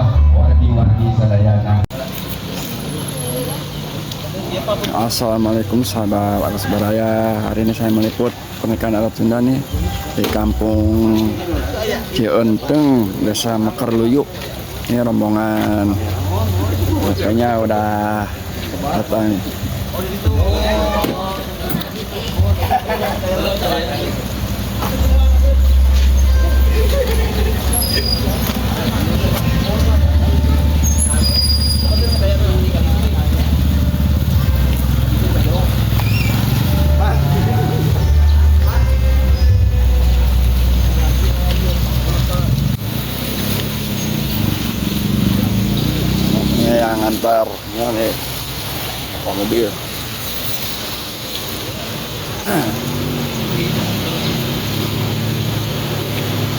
wargi-wargi sadayana. Assalamualaikum sahabat Atas Baraya. Hari ini saya meliput pernikahan adat Sunda nih di kampung Cienteng, Desa Mekarluyuk. Ini rombongan kayaknya udah datang. Ini yang antar ini mobil.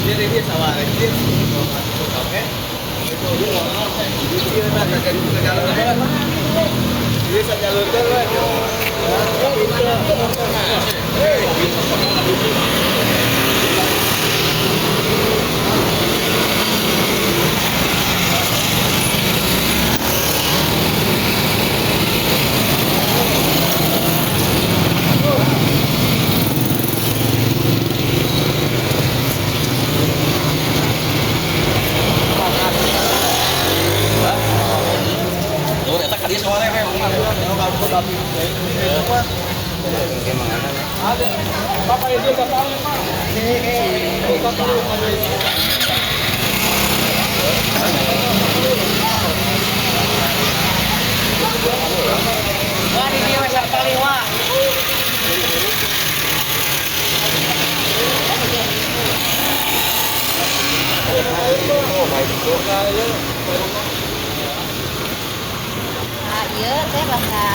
Dia sawah dia oke. Dia sajalurkan lah. Iya, teh bahasa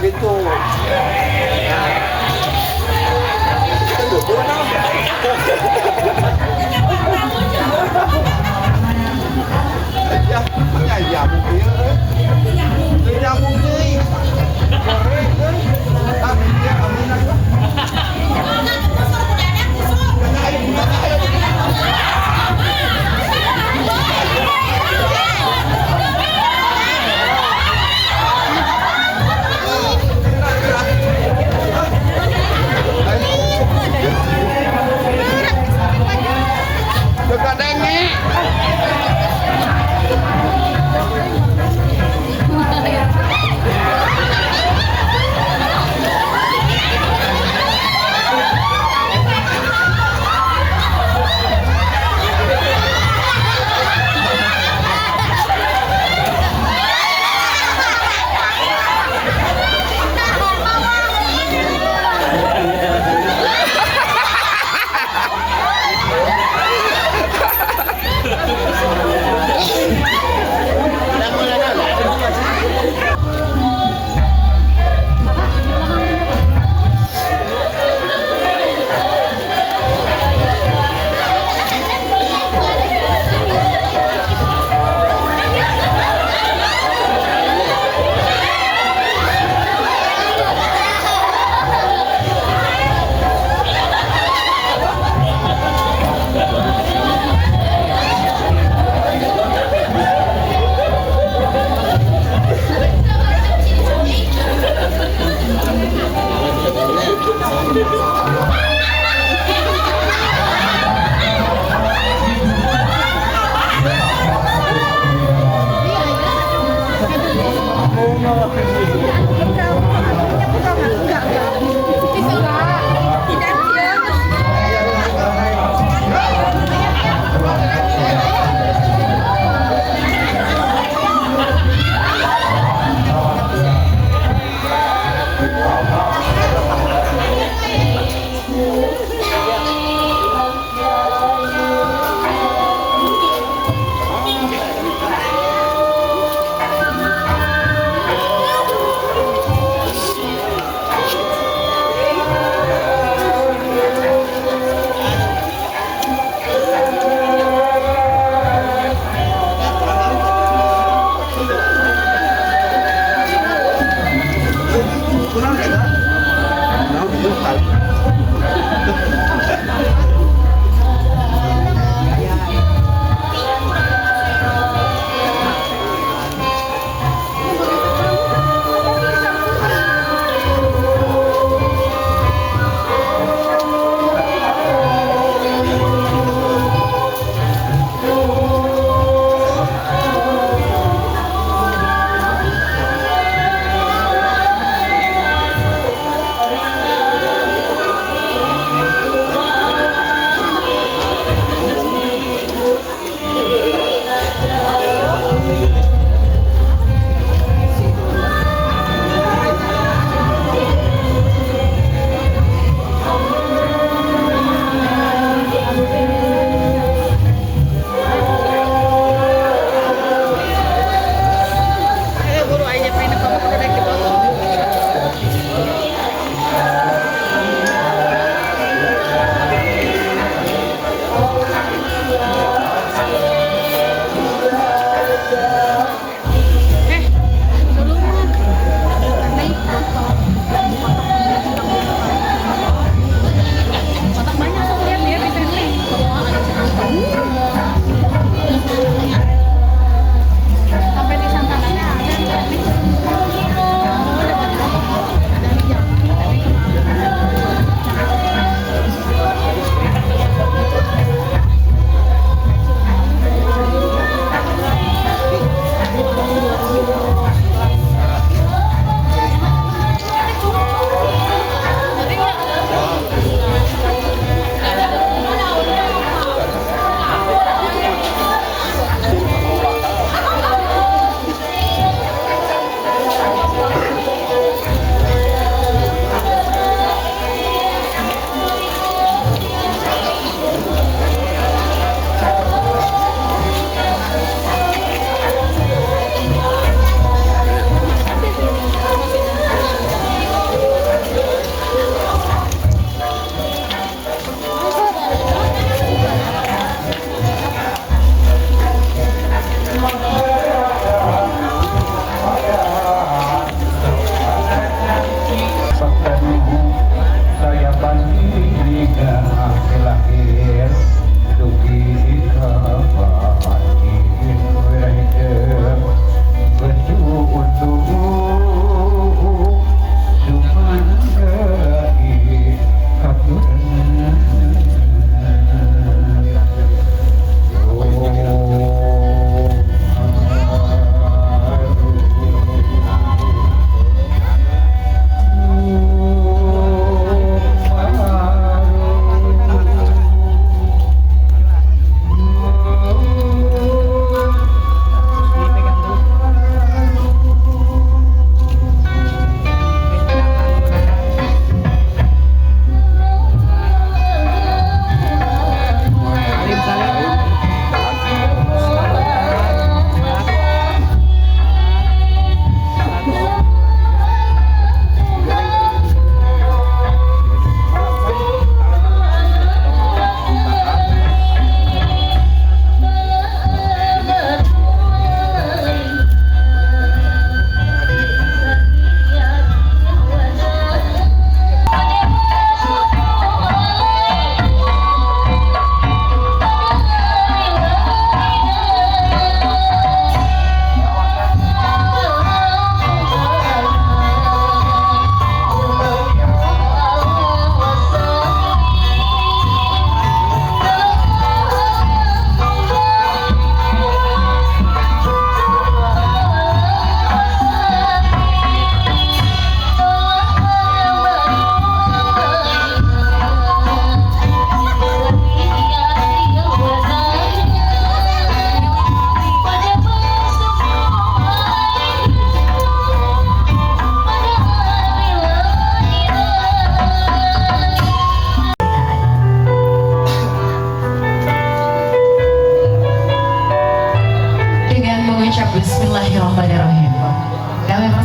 gitu. Ya, nyambung dia. Nyambung deui. Goreng kan. Amin ya, amin. Dekat dengi.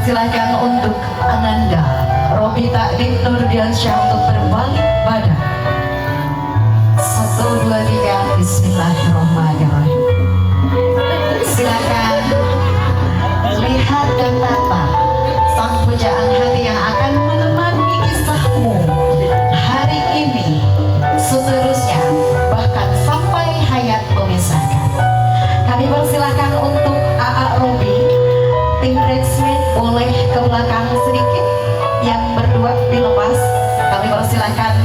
persilahkan untuk Ananda Robita Nurdiansyah untuk berbalik badan. 1, 2, 3, Bismillahirrahmanirrahim. Silakan lihat dan tatap sang pujaan hati yang akan menemani kisahmu hari ini, seterusnya, bahkan sampai hayat memisahkan. Kami persilahkan untuk AA Robi, tim bridesmaid boleh ke belakang sedikit, yang berdua dilepas. Kami persilahkan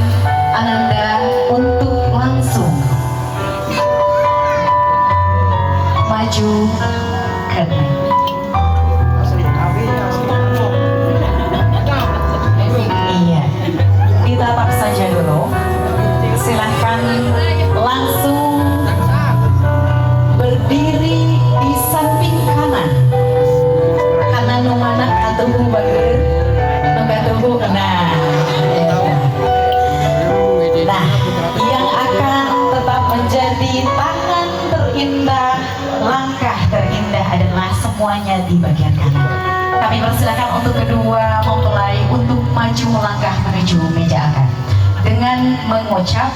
Ananda untuk langsung maju ke depan. Iya, ditatap saja dulu. Silahkan langsung berdiri di samping kanan. Kanan nomana atau bager, tunggu. Nah, yang akan tetap menjadi tangan terindah, langkah terindah adalah semuanya di bagian kanan. Kami persilakan untuk kedua mempelai untuk maju melangkah menuju meja akad dengan mengucap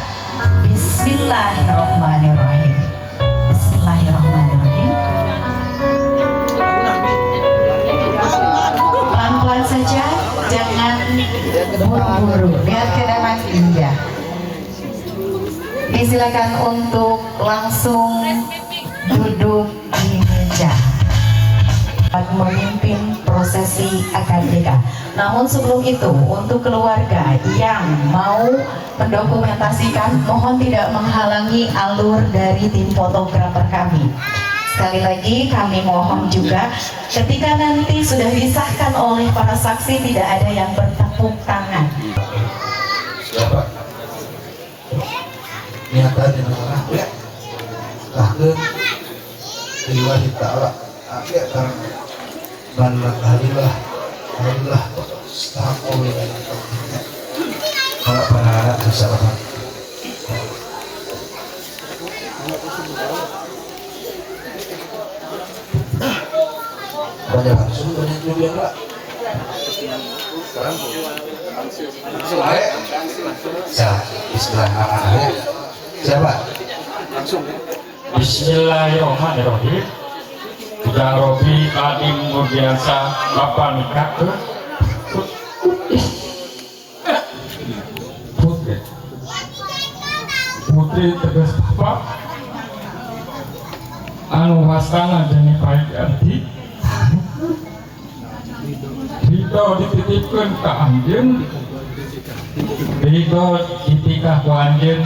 Bismillahirrahmanirrahim. Bismillahirrahmanirrahim. Pelan-pelan saja, jangan buru-buru, biar kedaman indah. Disilakan untuk langsung duduk di meja memimpin prosesi akad nikah. Namun sebelum itu, untuk keluarga yang mau mendokumentasikan, mohon tidak menghalangi alur dari tim fotografer kami. Sekali lagi kami mohon juga ketika nanti sudah disahkan oleh para saksi tidak ada yang bertepuk tangan. Siapa? Niatan yang mengarah ya. Lahir lillahi ta'ala. Ya kan. Alhamdulillah. Astagfirullah. Para anak bisa apa? Banyak langsung banyak juga enggak? Sekarang Bismillahirrahmanirrahim. Siapa? Langsung. Bismillahirrahmanirrahim. Ujang Robi Adim Nurdiansyah Bapak nikah ke Putri tegas Bapak anu wastana jadi baik arti Ridho dititipkan ke anjeun, Ridho ditikah ku anjeun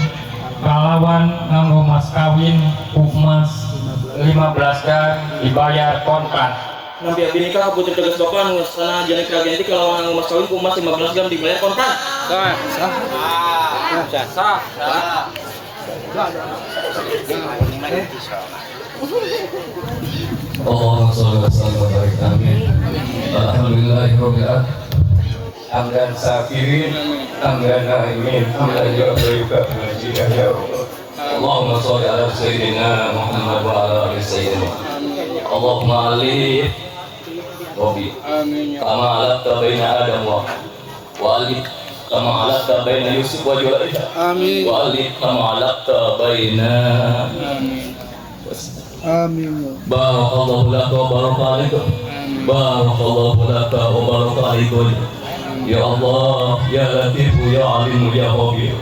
kalawan nganggo mas kawin ukmas 15 kan dibayar kontrak. Nampi abdi nikah putri tegas bapak nu sana jani keragenti kalau nganggo mas kawin ku mas 15 jam dibayar kontrak. Sah. Allahumma sholli wa sallim wa barik amin. Alhamdulillahirabbil alamin. Hamdan syakirin, hamdan na'imin, hamdan yu'abbika majida ya Allah. Allahumma sholli ala sayyidina Muhammad wa ala ali sayyidina. Allahumma alif Rabbi. Kama alafta baina Adam wa alif kama alafta baina Yusuf wa Zulaikha. Amin. Wa alif kama alafta baina Amin. Barakallahu laka wa baraka alaikum. Barakallahu laka wa baraka alaikum. Ya Allah, ya Latifu, ya Alimu, ya Khabir.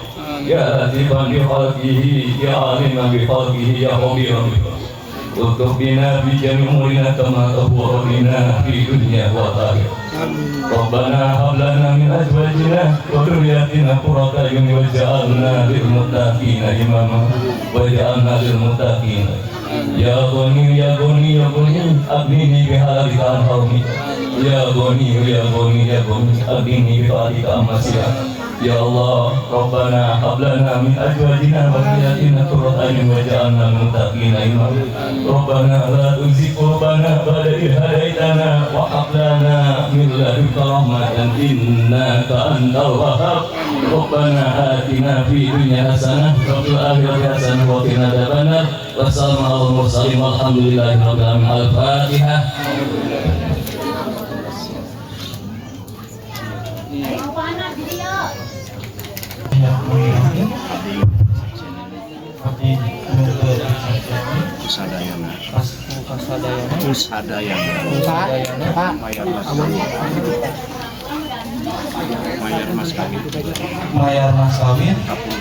Ya Latifan bi khalqihi, ya Aliman bi khalqihi, ya Khabiran bi khalqihi. Untuk bina bi jami' umurina kama tawwara bina fi dunya wa akhirah. Rabbana hab lana min azwajina wa dhurriyyatina qurrata a'yun waj'alna lil muttaqina imama waj'alna lil muttaqina. Ya Ghani ya Ghani ya Ghani abdini bi halika al-hawmi. Ya Ghani ya Ghani ya Ghani abdini bi halika al-masya. Ya Allah, Rabbana hab lana min azwajina wa dhurriyyatina qurrata a'yun waj'alna lil muttaqina imama. Rabbana la tuzigh qulubana ba'da idh hadaytana wa hab lana min ladunka rahmatan innaka antal wahhab. Rabbana atina fid dunya hasanah wa fil akhirati hasanah wa qina adzabannar. Wassalamu ala mursalin walhamdulillahi rabbil alamin. Al-Fatihah. Mayar mas kawin kapun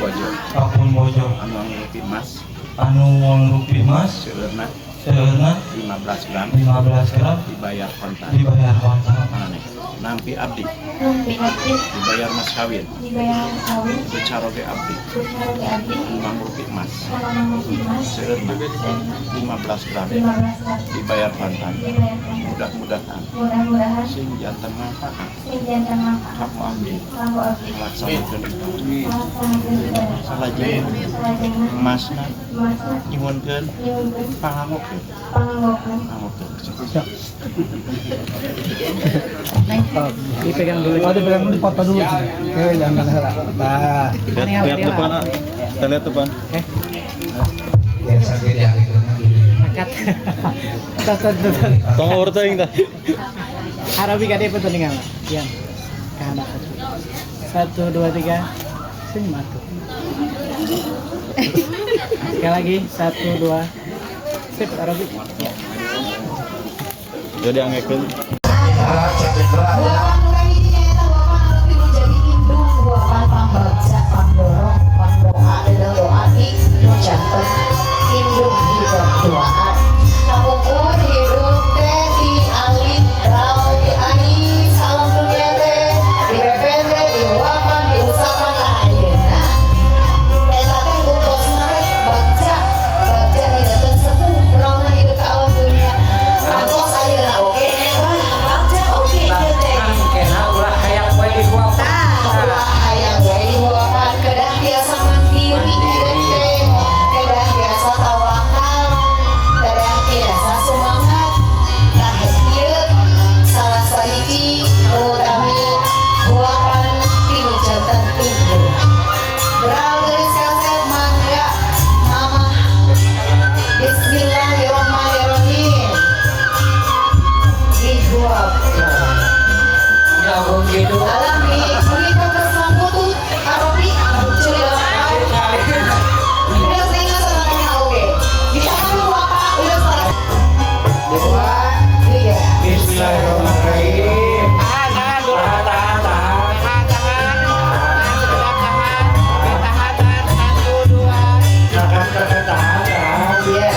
bojo anu ngrupi mas seueurna 15 gram dibayar kontan nampi abdi dibayar mas kawin itu caroge abdi ngrupi mas seueurna 15 gram dibayar kontan mudah-mudahan sing janten manfaat kamu abdi laksanakeun salajeng emasna nyuwunkeun pangangokeun Dipegang dulu. Oh, dipegang dulu, foto dulu. Jangan salah. Nah, lihat depan, kita lihat depan. yang sakit yang itu angkat. Tas. Tong urut aing tah. Arabi kade pertandingan. Yang kanan. 1 2 3. Sini matu. Sekali lagi 1 2. Sip Arabi. Jadi angekeun. harap sakit berat ya. Buapan nurai ini nyata buapan lebih menjadi indung buapan pambaca pandorong pandoa adalah doa di jantung indung di berdoaan namun hidup teh di alit rawi ani salam dunia teh di bepende di buapan di usapan ayeuna eta teh utos naik baca di datang sepuh rauna hidup ke alam dunia kantos ayeuna oke baca oke hayang wae dibuapan kedah biasa mandiri kedah biasa tawakal kedah biasa semangat tah ieu salah sahiji utami buapan tinu janten tunggu beral geus kaset mangga mama bismillahirrahmanirrahim dibuapan alami menikah bersangkutu Arabi cerita udah sehingga sebenarnya oke kita kan lupa udah selesai dua tiga Bismillahirrahmanirrahim. Tahan dulu. Tahan. iya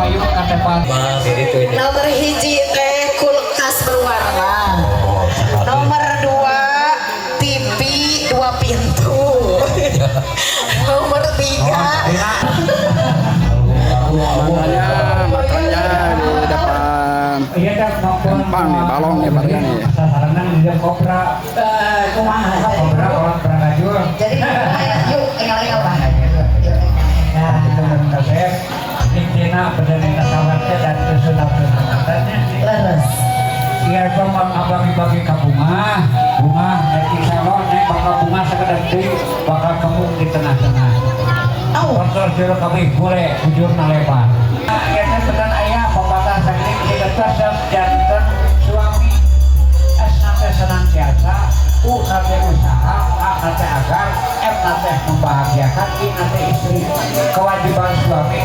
payung ke depan. Nomor hiji teh kulkas berwarna. Nomor 2 TV 2 pintu. Nomor 3 Makanya di depan Iya dah gampang nih balong nih baterainya nih. sasaran di dalam kopra. kumaha Kopra orang perangajur. jadi yuk tinggal lah. Nah, itu kan kasih. Intinya penderita sawatnya dan kesunatan-kesunatannya. Leres. Iya cuma abang-bagi ke bunga naik di salon naik bakal bunga sekedar di bakal kamu di tengah-tengah. Sponsor jero kami boleh bujur nalepan. Akhirnya benar ayah pepatah sakit tidak terses jantan suami S nanti senantiasa U nanti usaha A nanti agar M nanti membahagiakan I nanti istri. Kewajiban suami